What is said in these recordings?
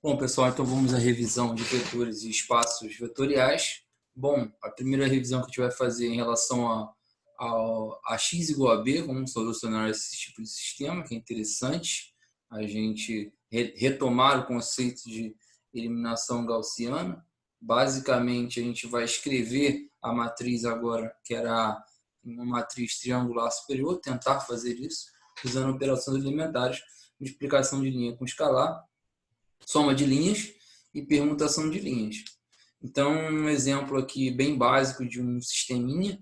Bom, pessoal, então vamos à revisão de vetores e espaços vetoriais. Bom, a primeira revisão que a gente vai fazer em relação a x igual a b, vamos solucionar esse tipo de sistema, que é interessante a gente retomar o conceito de eliminação gaussiana. Basicamente, a gente vai escrever a matriz agora, que era uma matriz triangular superior, tentar fazer isso, usando operações elementares, multiplicação de linha com escalar, soma de linhas e permutação de linhas. Então, um exemplo aqui bem básico de um sisteminha,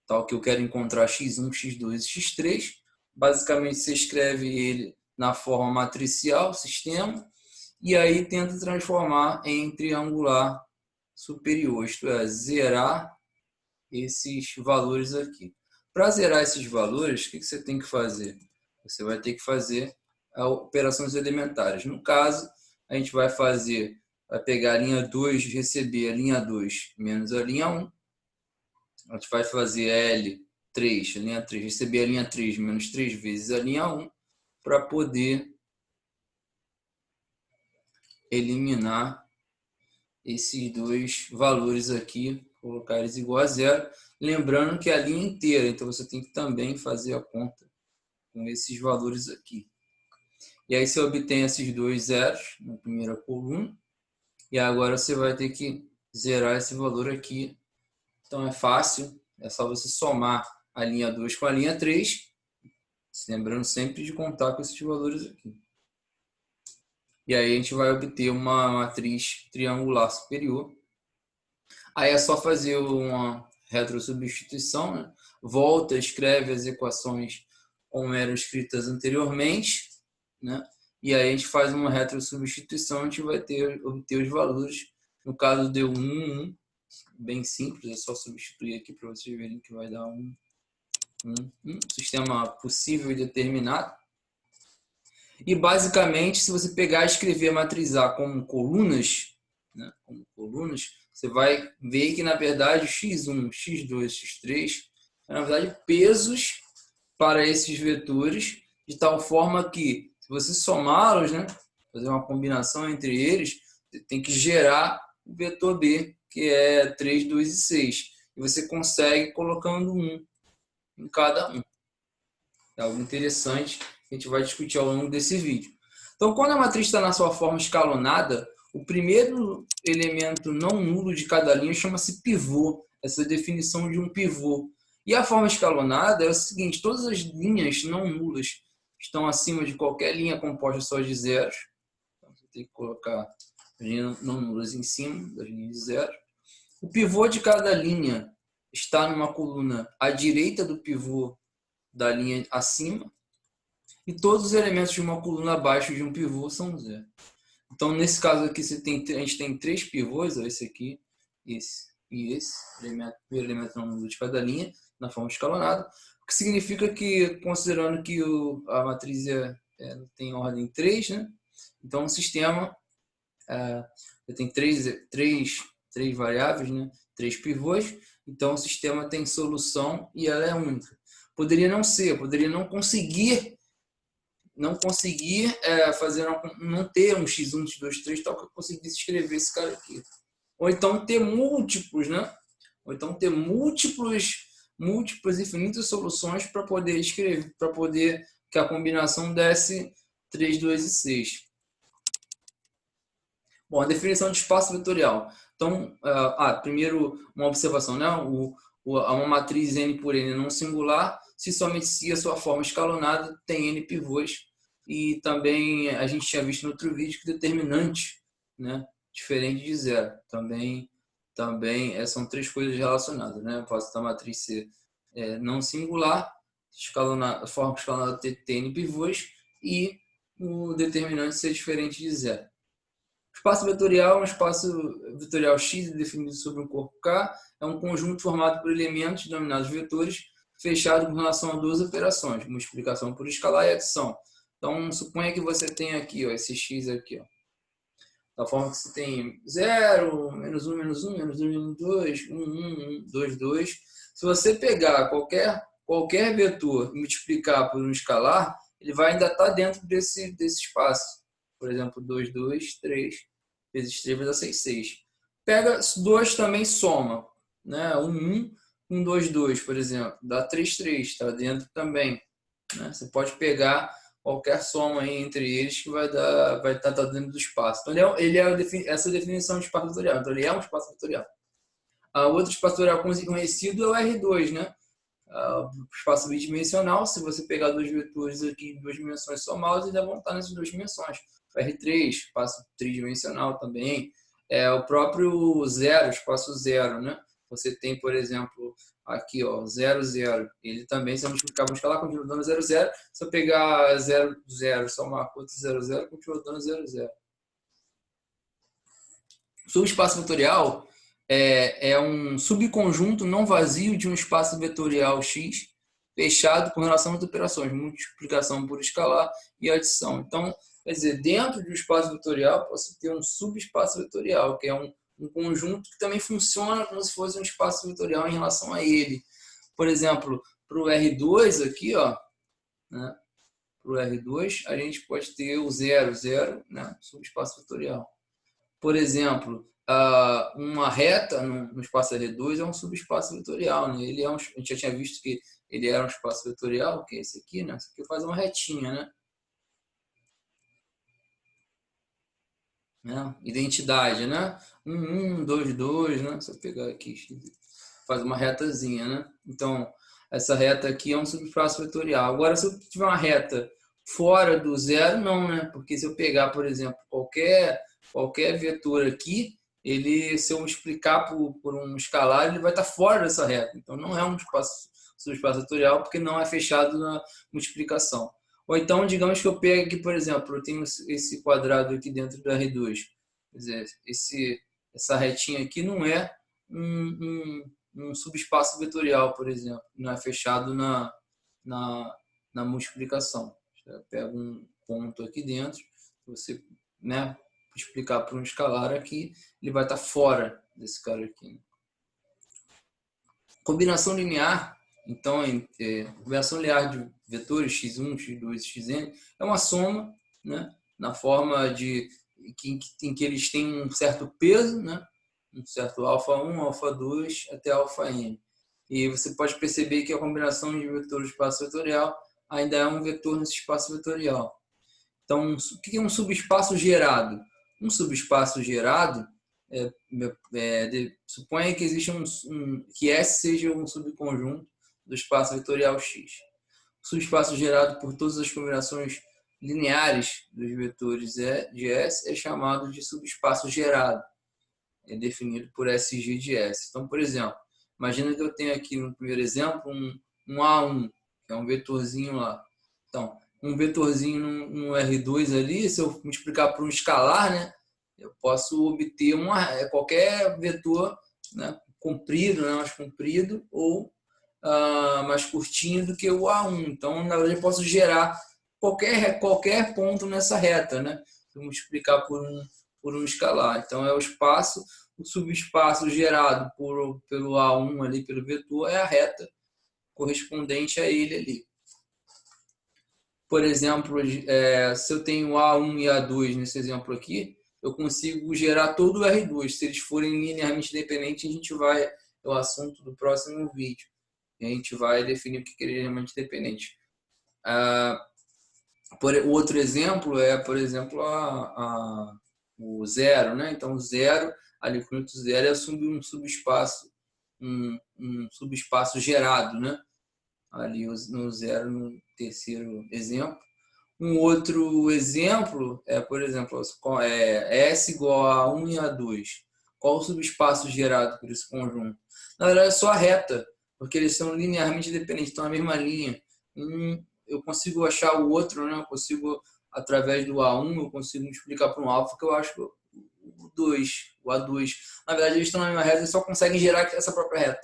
tal que eu quero encontrar x1, x2 e x3. Basicamente, você escreve ele na forma matricial, sistema, e aí tenta transformar em triangular superior, isto é, zerar esses valores aqui. Para zerar esses valores, o que você tem que fazer? Você vai ter que fazer operações elementares. No caso, a gente vai pegar a linha 2, receber a linha 2 menos a linha 1. A gente vai fazer L3, a linha 3, receber a linha 3 menos 3 vezes a linha 1, para poder eliminar esses dois valores aqui, colocar eles igual a zero. Lembrando que é a linha inteira, então você tem que também fazer a conta com esses valores aqui. E aí você obtém esses dois zeros na primeira coluna. E agora você vai ter que zerar esse valor aqui. Então é fácil, é só você somar a linha 2 com a linha 3, lembrando sempre de contar com esses valores aqui. E aí a gente vai obter uma matriz triangular superior. Aí é só fazer uma retrosubstituição, né? Volta, escreve as equações como eram escritas anteriormente, né? E aí a gente faz uma retrosubstituição, a gente vai obter os valores. No caso deu 1, bem simples, é só substituir aqui para vocês verem que vai dar um sistema possível e determinado. E basicamente, se você pegar e escrever a matriz A como colunas, né, você vai ver que na verdade x1, x2, x3 é na verdade pesos para esses vetores, de tal forma que, se você somá-los, né, fazer uma combinação entre eles, você tem que gerar o vetor B, que é 3, 2 e 6. E você consegue colocando 1 em cada um. É algo interessante que a gente vai discutir ao longo desse vídeo. Então, quando a matriz está na sua forma escalonada, o primeiro elemento não nulo de cada linha chama-se pivô, essa definição de um pivô. E a forma escalonada é o seguinte: todas as linhas não nulas estão acima de qualquer linha composta só de zeros. Então, você tem que colocar as linhas não nulas em cima das linhas de zero. O pivô de cada linha está numa coluna à direita do pivô da linha acima, e todos os elementos de uma coluna abaixo de um pivô são zero. Então, nesse caso aqui, a gente tem três pivôs, esse aqui, esse e esse, primeiro elemento não nulo de cada linha, na forma escalonada, o que significa que, considerando que a matriz tem ordem 3, né? Então o sistema tem três variáveis, né? Três pivôs, então o sistema tem solução e ela é única. Poderia não ser, poderia não conseguir não ter um x1, x2, 3, tal, que eu conseguisse escrever esse cara aqui. Ou então ter múltiplos, né? Ou então ter múltiplas infinitas soluções para poder escrever, para poder que a combinação desse 3, 2 e 6. Bom, a definição de espaço vetorial. Então, primeiro uma observação, né? Uma matriz n por n não singular, se a sua forma escalonada tem n pivôs. E também a gente tinha visto no outro vídeo que determinante, né, diferente de zero. Também são três coisas relacionadas, né? Posso da matriz ser não singular, a forma escalonada ter n pivôs e o determinante ser diferente de zero. O espaço vetorial é um espaço vetorial X definido sobre um corpo K, é um conjunto formado por elementos denominados vetores, fechado com relação a duas operações, multiplicação por escalar e adição. Então, suponha que você tem aqui, ó, esse x aqui, ó, da forma que você tem 0, menos 1, menos 1, menos 2, menos 2, 1, 1, 1, 2, 2. Se você pegar qualquer vetor e multiplicar por um escalar, ele vai ainda estar dentro desse espaço. Por exemplo, 2, 2, 3 vezes 3 vai dar 6, 6. Pega 2 também soma, né? 1 com 2, 2, por exemplo, dá 3, 3, está dentro também, né? Você pode pegar qualquer soma aí entre eles que vai estar dentro do espaço. Então essa definição de espaço vetorial. Então ele é um espaço vetorial. Outro espaço vetorial conhecido é o R2, né? Espaço bidimensional, se você pegar dois vetores aqui em duas dimensões somados, eles vão estar nessas duas dimensões. O R3, espaço tridimensional também. O próprio zero, espaço zero, né? Você tem, por exemplo, aqui, ó, 0, 0. Ele também, se eu multiplicar por escalar, continua dando 0, 0. Se eu pegar 0, 0, somar com outro 0, 0, continua dando 0, 0. O subespaço vetorial é um subconjunto não vazio de um espaço vetorial X fechado com relação às operações, multiplicação por escalar e adição. Então, quer dizer, dentro de um espaço vetorial, posso ter um subespaço vetorial, que é um conjunto que também funciona como se fosse um espaço vetorial em relação a ele. Por exemplo, para o R2 aqui, ó, né, para o R2, a gente pode ter o 0, 0, né, subespaço vetorial. Por exemplo, uma reta no espaço R2 é um subespaço vetorial, né? A gente já tinha visto que ele era um espaço vetorial, que é esse aqui, né? Esse aqui faz uma retinha, né? Identidade, né? 1, 1, 2, 2, né? Se eu pegar aqui, faz uma retazinha, né? Então, essa reta aqui é um subespaço vetorial. Agora, se eu tiver uma reta fora do zero, não, né? Porque se eu pegar, por exemplo, qualquer vetor aqui, se eu multiplicar por um escalar, ele vai estar fora dessa reta. Então, não é um subespaço vetorial, porque não é fechado na multiplicação. Ou então, digamos que eu pegue aqui, por exemplo, eu tenho esse quadrado aqui dentro do R2. Quer dizer, essa retinha aqui não é um subespaço vetorial, por exemplo. Não é fechado na multiplicação. Eu pego um ponto aqui dentro, você, né, multiplicar por um escalar aqui, ele vai estar fora desse cara aqui. Combinação linear, então, combinação linear de vetores x1, x2, xn é uma soma, né, na forma em que eles têm um certo peso, né, um certo alfa1, alfa2 até alfa-n. E você pode perceber que a combinação de vetores de espaço vetorial ainda é um vetor nesse espaço vetorial. Então, o que é um subespaço gerado? Um subespaço gerado suponha que existe que S seja um subconjunto do espaço vetorial X. O subespaço gerado por todas as combinações lineares dos vetores de S é chamado de subespaço gerado. É definido por SG de S. Então, por exemplo, imagina que eu tenho aqui no primeiro exemplo um A1, que é um vetorzinho lá. Então, um vetorzinho no R2 ali, se eu multiplicar por um escalar, né, eu posso obter qualquer vetor, né, comprido, né, mais comprido, ou mais curtinho do que o A1. Então, na verdade, eu posso gerar qualquer ponto nessa reta, né, se eu multiplicar por um escalar. Então, o subespaço gerado pelo A1 ali, pelo vetor, é a reta correspondente a ele ali. Por exemplo, se eu tenho A1 e A2 nesse exemplo aqui, eu consigo gerar todo o R2. Se eles forem linearmente dependentes, é o assunto do próximo vídeo. A gente vai definir o que é linearmente dependente. O outro exemplo por exemplo, o zero, né? Então, o zero, ali com o zero, é um subespaço, um subespaço gerado, né? Ali no zero, no terceiro exemplo. Um outro exemplo por exemplo, S igual a 1 e a 2. Qual o subespaço gerado por esse conjunto? Na verdade, é só a reta, porque eles são linearmente dependentes, estão na mesma linha. Eu consigo achar o outro, né? Eu consigo, através do A1, eu consigo multiplicar por um alfa, que eu acho o A2. Na verdade, eles estão na mesma reta, eles só conseguem gerar essa própria reta.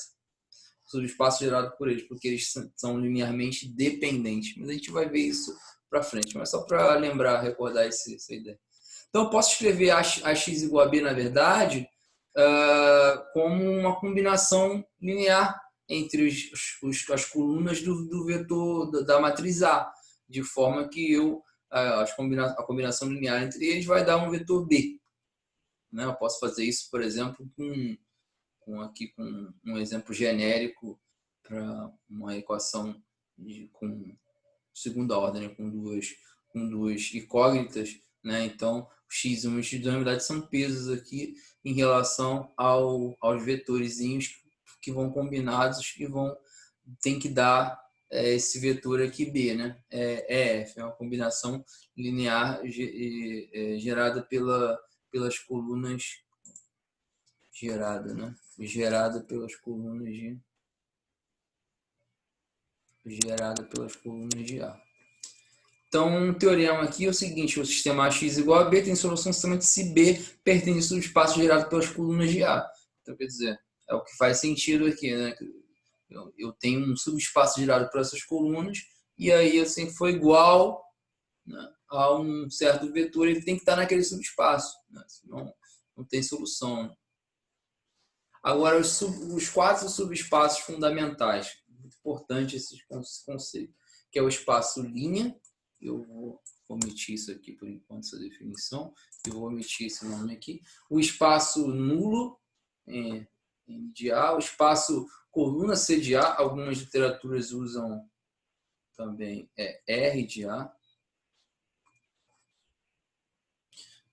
O subespaço gerado por eles, porque eles são linearmente dependentes. Mas a gente vai ver isso para frente, mas só para lembrar, recordar essa ideia. Então, eu posso escrever AX igual a B, na verdade, como uma combinação linear entre as colunas do vetor da matriz A, de forma que eu a combinação linear entre eles vai dar um vetor B. Né? Eu posso fazer isso, por exemplo, aqui com um exemplo genérico para uma equação com segunda ordem, né? com duas incógnitas. Né? Então, x1 e x2 na verdade são pesos aqui em relação aos vetorzinhos que vão combinados e tem que dar esse vetor aqui B, né? F, é uma combinação linear gerada pelas colunas gerada pelas colunas de A. Então, o teorema aqui é o seguinte: o sistema AX igual a B tem solução somente se B pertence ao subespaço gerado pelas colunas de A. Então, quer dizer, é o que faz sentido aqui, né? Eu tenho um subespaço gerado por essas colunas e aí, assim, foi igual, né, a um certo vetor, ele tem que estar naquele subespaço, né? Senão não tem solução. Agora, os 4 subespaços fundamentais. Muito importante esse conceito, que é o espaço linha. Eu vou omitir isso aqui por enquanto, essa definição. Eu vou omitir esse nome aqui. O espaço nulo de A, o espaço coluna C de A, algumas literaturas usam também R de A.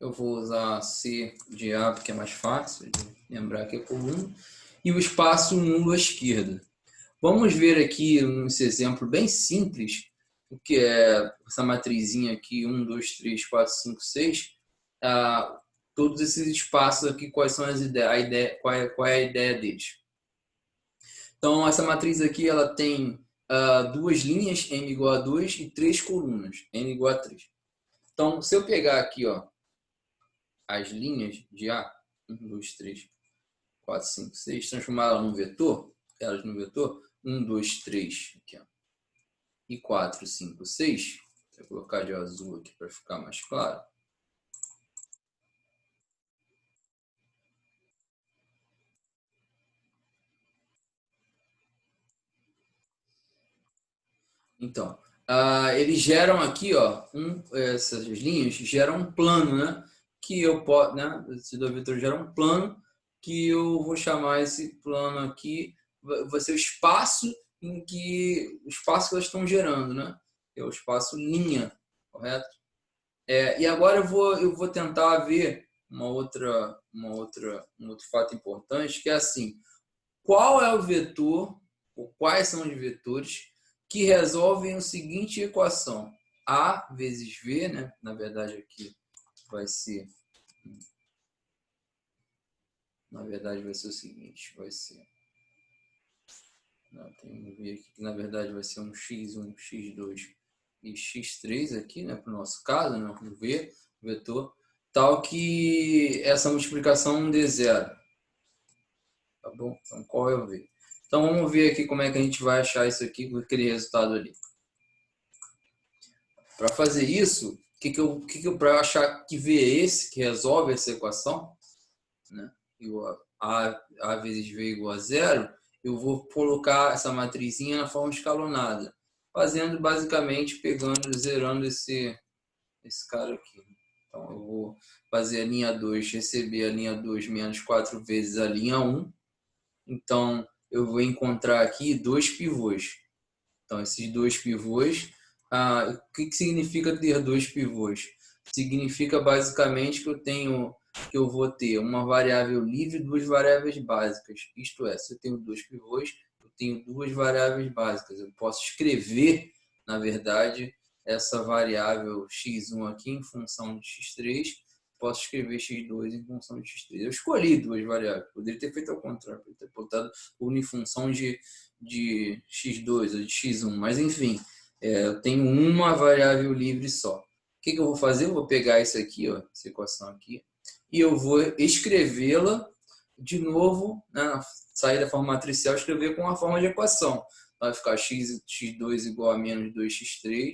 Eu vou usar C de A porque é mais fácil de lembrar que é coluna. E o espaço nulo à esquerda. Vamos ver aqui nesse exemplo bem simples o que é essa matrizinha aqui, 1, 2, 3, 4, 5, 6. Todos esses espaços aqui, quais são as ideias, qual é a ideia deles. Então, essa matriz aqui ela tem duas linhas, m igual a 2, e 3 colunas, n igual a 3. Então, se eu pegar aqui, ó, as linhas de A, 1, 2, 3, 4, 5, 6, transformar elas num vetor, 1, 2, 3, aqui, ó, e 4, 5, 6, vou colocar de azul aqui para ficar mais claro. Então, eles geram aqui, ó, essas linhas geram um plano, né? Que eu posso, né? Esses dois vetores geram um plano que eu vou chamar esse plano aqui, vai ser o espaço que elas estão gerando, né? É o espaço linha, correto? E agora eu vou tentar ver um outro fato importante, que é assim: qual é o vetor, ou quais são os vetores que resolvem a seguinte equação: A vezes V, né? Na verdade aqui vai ser, o seguinte, tem um V aqui que na verdade vai ser um x1, x2 e x3 aqui, né? Para o nosso caso, né? Um V, vetor, tal que essa multiplicação dê zero. Tá bom? Então qual é o V? Então vamos ver aqui como é que a gente vai achar isso aqui com aquele resultado ali. Para fazer isso, para achar que V é esse que resolve essa equação, né? A vezes V igual a zero, eu vou colocar essa matrizinha na forma escalonada, fazendo basicamente zerando esse cara aqui. Então eu vou fazer a linha 2, receber a linha 2 menos 4 vezes a linha 1. Então eu vou encontrar aqui dois pivôs. Então esses dois pivôs, o que significa ter dois pivôs? Significa basicamente que eu vou ter uma variável livre e duas variáveis básicas. Isto é, se eu tenho dois pivôs, eu tenho duas variáveis básicas. Eu posso escrever, na verdade, essa variável x1 aqui em função de x3, posso escrever x2 em função de x3. Eu escolhi duas variáveis, poderia ter feito ao contrário, poderia ter botado uma em função de x2 ou de x1, mas enfim, eu tenho uma variável livre só. O que eu vou fazer? Eu vou pegar isso aqui, ó, essa equação aqui, e eu vou escrevê-la de novo, né, sair da forma matricial, escrever com a forma de equação. Então, vai ficar x2 igual a menos 2x3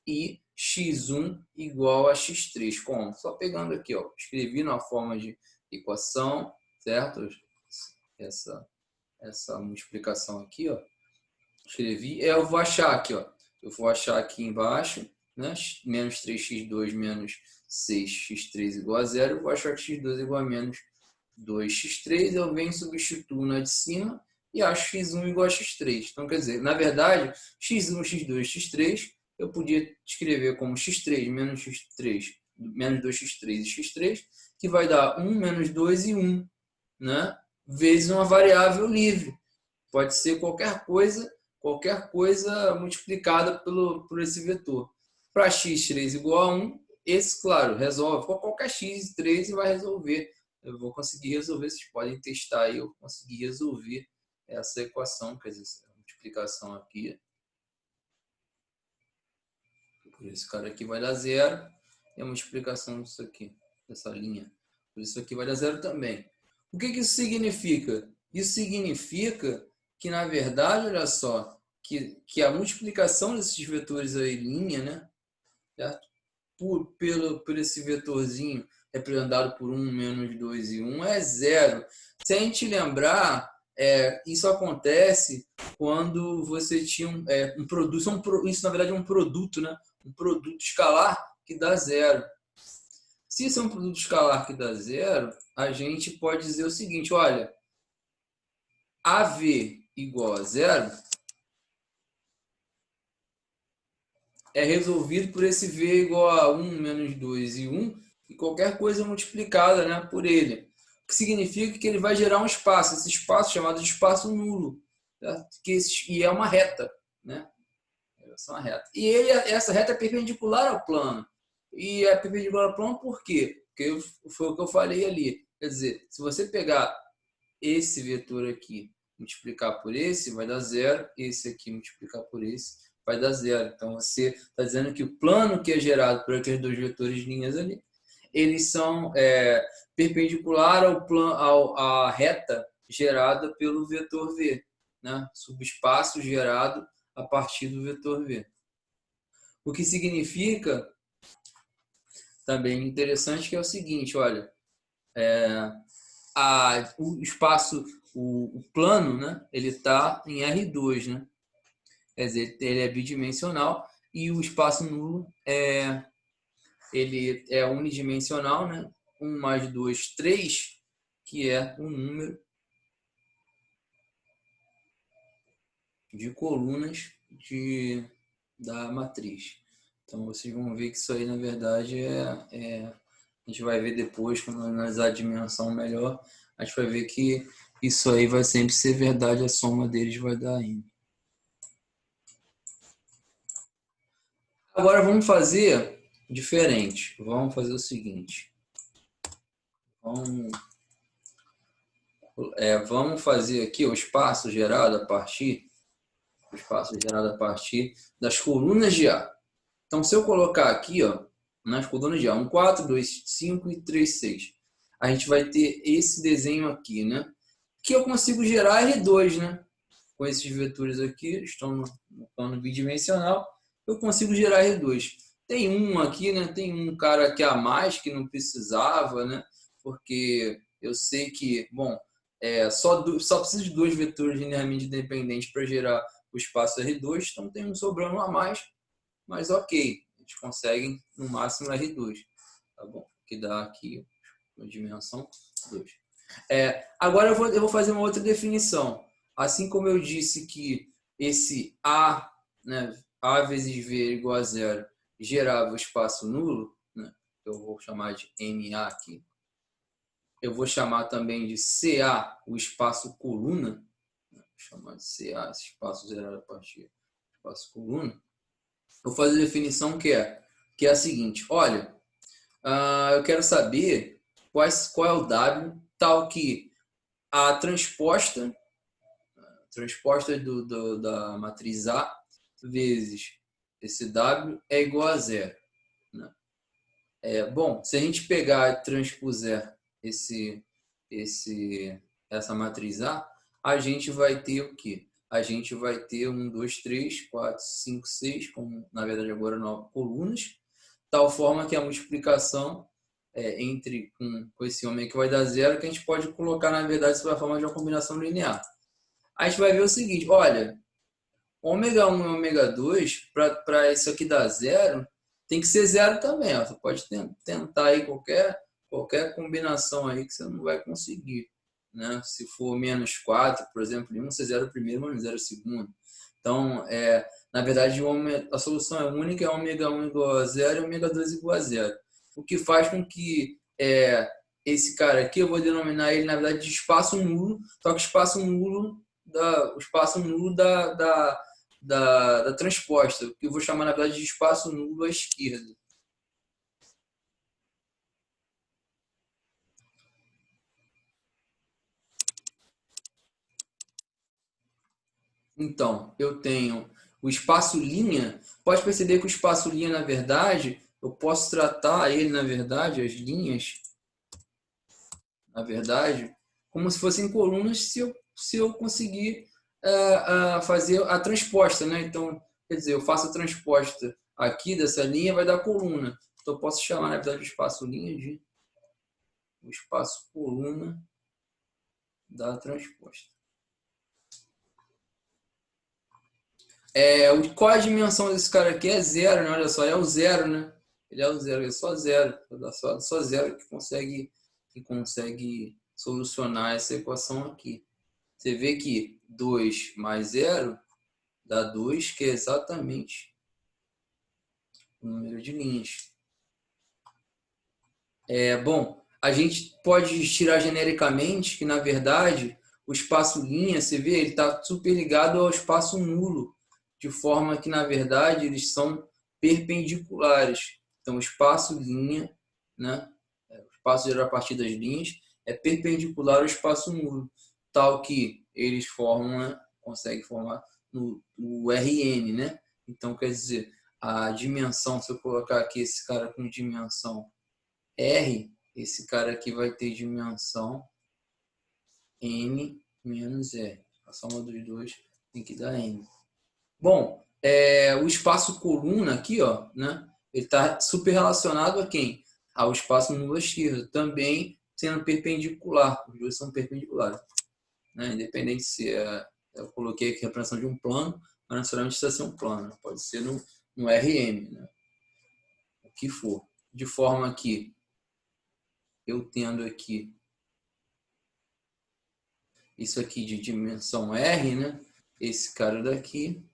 e x1 igual a x3. Como? Só pegando aqui, ó, escrevi na forma de equação, certo? Essa multiplicação aqui, ó, escrevi. Eu vou achar aqui, ó, eu vou achar aqui embaixo né? Menos 3x2 menos 6x3 igual a zero, eu vou achar que x2 é igual a menos 2x3, eu venho, substituo na de cima e acho x1 igual a x3. Então, quer dizer, na verdade, x1, x2, x3, eu podia escrever como x3 menos x3, menos 2x3 e x3, que vai dar 1 menos 2 e 1, né? Vezes uma variável livre. Pode ser qualquer coisa multiplicada por esse vetor. Para x3 igual a 1, esse, claro, resolve. Qualquer x3 vai resolver. Eu vou conseguir resolver, vocês podem testar aí, eu consegui resolver essa equação, quer dizer, a multiplicação aqui. Por esse cara aqui vai dar zero, e a multiplicação disso aqui, dessa linha. Por isso aqui vai dar zero também. O que isso significa? Isso significa que, na verdade, olha só, que a multiplicação desses vetores aí, linha, né? Certo? Por esse vetorzinho representado por 1, menos 2 e 1 é zero. Se a gente lembrar, isso acontece quando você tinha um produto, isso na verdade é um produto, né? Um produto escalar que dá zero. Se isso é um produto escalar que dá zero, a gente pode dizer o seguinte, olha, AV igual a zero é resolvido por esse V igual a 1, menos 2 e 1, e qualquer coisa multiplicada, né, por ele. O que significa que ele vai gerar um espaço, esse espaço chamado de espaço nulo, certo? E é uma reta, né? É uma reta. E essa reta é perpendicular ao plano. E é perpendicular ao plano por quê? Porque foi o que eu falei ali. Quer dizer, se você pegar esse vetor aqui, multiplicar por esse, vai dar zero. Esse aqui multiplicar por esse, vai dar zero. Então, você está dizendo que o plano que é gerado por aqueles dois vetores linhas ali, eles são perpendicular à reta gerada pelo vetor V, né? Subespaço gerado a partir do vetor V. O que significa, também interessante, que é o seguinte, olha, o espaço, o plano, né? Ele está em R2, né? Quer dizer, ele é bidimensional e o espaço nulo ele é unidimensional, né? 1 mais 2, 3, que é o número de colunas da matriz. Então, vocês vão ver que isso aí, na verdade, a gente vai ver depois, quando analisar a dimensão melhor, a gente vai ver que isso aí vai sempre ser verdade, a soma deles vai dar N. Agora vamos fazer diferente. Vamos fazer o seguinte. Vamos fazer aqui o espaço gerado a partir das colunas de A. Então, se eu colocar aqui, ó, nas colunas de A, 1, 4, 2, 5 e 3, 6, a gente vai ter esse desenho aqui, né? Que eu consigo gerar R2, né? Com esses vetores aqui, estão no plano bidimensional, eu consigo gerar R2. Tem um aqui, né? Tem um cara aqui a mais que não precisava, né? Porque eu sei que, bom, só precisa de dois vetores linearmente independentes para gerar o espaço R2, então tem um sobrando a mais, mas ok, a gente consegue no máximo R2, tá bom? Que dá aqui uma dimensão 2. Agora eu vou fazer uma outra definição. Assim como eu disse que esse A, né, A vezes V igual a zero, gerava o espaço nulo, né, eu vou chamar de NA aqui. Eu vou chamar também de CA, o espaço coluna. Vou chamar de CA, esse espaço gerado a partir do espaço coluna. Eu vou fazer a definição que é a seguinte. Olha, eu quero saber qual é o W, tal que a transposta da matriz A vezes esse W é igual a zero, né? Bom, se a gente pegar e transpuser essa matriz A gente vai ter o quê? A gente vai ter 1, 2, 3, 4, 5, 6, como na verdade agora 9 colunas, tal forma que a multiplicação com esse ômega que vai dar zero, que a gente pode colocar na verdade sob a forma de uma combinação linear. A gente vai ver o seguinte, olha, ômega 1 e ômega 2, para isso aqui dar zero, Tem que ser zero também, ó. Você pode tentar aí qualquer combinação aí que você não vai conseguir, né? Se for menos 4, por exemplo, em um, você zera o primeiro, mas não zera o segundo. Então, na verdade, a solução é única, é ômega 1 igual a zero e ômega 2 igual a zero. O que faz com que esse cara aqui, eu vou denominar ele, na verdade, de espaço nulo, só que o espaço nulo da transposta, que eu vou chamar, na verdade, de espaço nulo à esquerda. Então, eu tenho o espaço linha. Pode perceber que o espaço linha, na verdade, eu posso tratar ele, na verdade, as linhas, na verdade, como se fossem colunas se eu conseguir fazer a transposta, né? Então, quer dizer, eu faço a transposta aqui dessa linha, vai dar coluna. Então, eu posso chamar, na verdade, o espaço linha de o espaço coluna da transposta. Qual a dimensão desse cara aqui? É zero, né? Olha só, é o zero, né? Ele é o zero, é só zero. Só zero que consegue solucionar essa equação aqui. Você vê que 2 mais zero dá 2, que é exatamente o número de linhas. Bom, a gente pode tirar genericamente que, na verdade, o espaço linha, você vê, ele está super ligado ao espaço nulo, de forma que, na verdade, eles são perpendiculares. Então, o espaço linha, né, o espaço gerado a partir das linhas, é perpendicular ao espaço nulo, tal que eles formam, né, conseguem formar o Rn, né? Então, quer dizer, a dimensão, se eu colocar aqui esse cara com dimensão R, esse cara aqui vai ter dimensão N menos R. A soma dos dois tem que dar N. Bom, o espaço coluna aqui, ó, né? Ele está super relacionado a quem? Ao espaço nulo à esquerda, também sendo perpendicular. Os dois são perpendiculares, né? Independente se eu coloquei aqui a representação de um plano, mas necessariamente precisa ser um plano, né? Pode ser no RM, né? O que for. De forma que eu tendo aqui isso aqui de dimensão R, né? Esse cara daqui,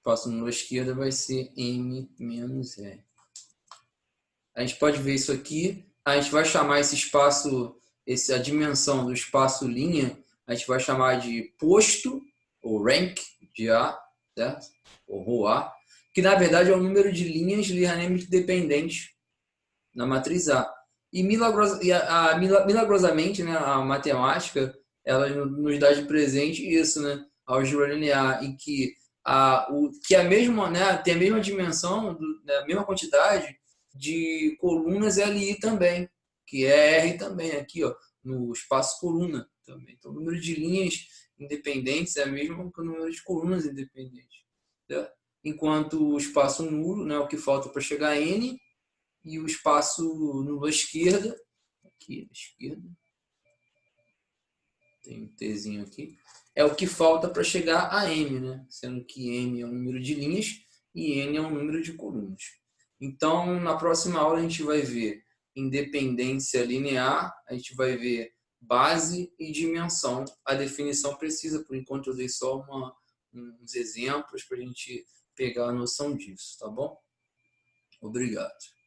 passo na esquerda, vai ser M menos R. A gente pode ver isso aqui. A gente vai chamar esse espaço, a dimensão do espaço linha, a gente vai chamar de posto, ou rank de A, certo? Ou rho A, que na verdade é o número de linhas linearmente dependentes na matriz A. E milagrosamente, né, a matemática, ela nos dá de presente isso, né, a álgebra linear, em que que a mesma, né, tem a mesma dimensão, né, a mesma quantidade de colunas LI também, que é R também, aqui, ó, no espaço coluna também. Então, o número de linhas independentes é o mesmo que o número de colunas independentes. Certo? Enquanto o espaço nulo, né, o que falta para chegar a N, e o espaço nulo à esquerda, aqui à esquerda, tem um Tzinho aqui, é o que falta para chegar a M, né? Sendo que M é um número de linhas e N é um número de colunas. Então, na próxima aula a gente vai ver independência linear, a gente vai ver base e dimensão. A definição precisa, por enquanto eu dei só uns exemplos para a gente pegar a noção disso, tá bom? Obrigado.